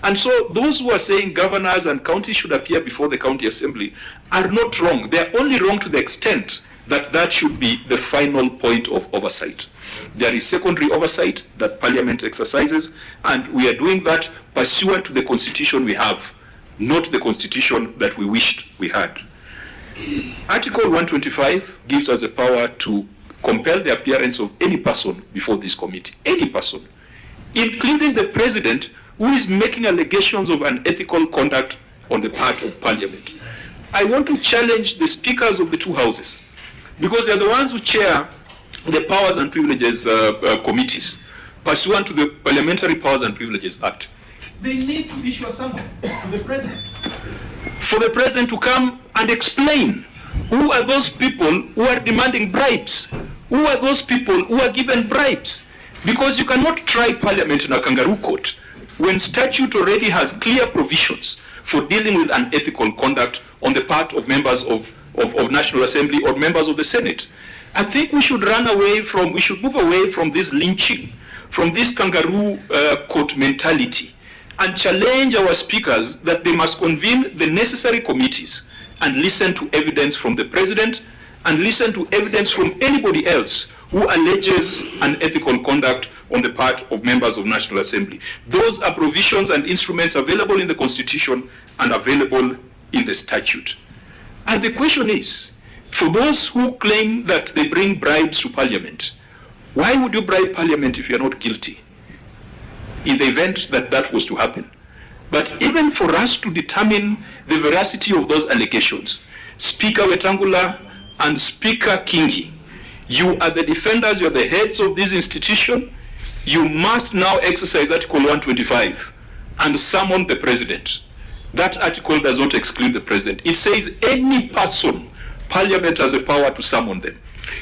And so those who are saying governors and counties should appear before the county assembly are not wrong. They are only wrong to the extent that that should be the final point of oversight. There is secondary oversight that Parliament exercises, and we are doing that pursuant to the constitution we have, not the constitution that we wished we had. Article 125 gives us the power to compel the appearance of any person before this committee, any person, including the president, who is making allegations of unethical conduct on the part of Parliament. I want to challenge the speakers of the two houses, because they are the ones who chair the Powers and Privileges committees, pursuant to the Parliamentary Powers and Privileges Act. They need to issue a summons to the president, for the president to come and explain who are those people who are demanding bribes, who are those people who are given bribes, because you cannot try Parliament in a kangaroo court when statute already has clear provisions for dealing with unethical conduct on the part of members of National Assembly or members of the Senate. I think we should move away from this lynching, from this kangaroo court mentality, and challenge our speakers that they must convene the necessary committees and listen to evidence from the president and listen to evidence from anybody else who alleges unethical conduct on the part of members of National Assembly. Those are provisions and instruments available in the Constitution and available in the statute. And the question is, for those who claim that they bring bribes to Parliament, why would you bribe Parliament if you're not guilty, in the event that that was to happen? But even for us to determine the veracity of those allegations, Speaker Wetangula and Speaker Kingi, you are the defenders, you're the heads of this institution. You must now exercise Article 125 and summon the president. That article does not exclude the president. It says any person, Parliament has the power to summon them.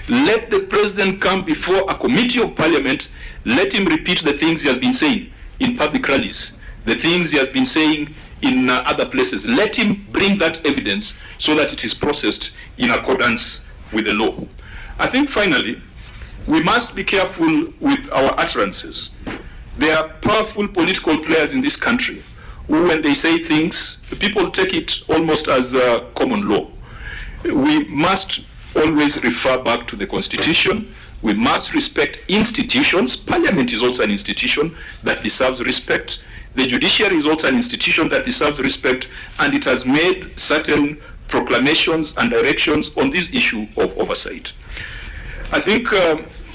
Let the president come before a committee of Parliament. Let him repeat the things he has been saying in public rallies, the things he has been saying in other places. Let him bring that evidence so that it is processed in accordance with the law. I think finally, we must be careful with our utterances. There are powerful political players in this country who, when they say things, the people take it almost as common law. We must always refer back to the Constitution. We must respect institutions. Parliament is also an institution that deserves respect. The judiciary is also an institution that deserves respect, and it has made certain proclamations and directions on this issue of oversight. I think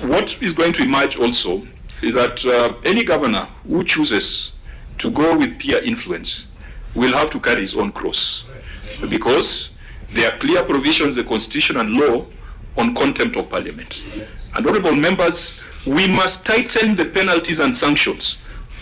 what is going to emerge also is that any governor who chooses to go with peer influence will have to carry his own cross, because there are clear provisions in the Constitution and law on contempt of Parliament. And honorable members, we must tighten the penalties and sanctions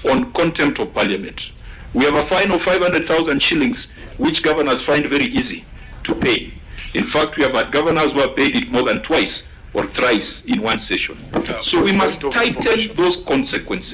on contempt of Parliament. We have a fine of 500,000 shillings, which governors find very easy to pay. In fact, we have had governors who have paid it more than twice or thrice in one session. So we must tighten those consequences.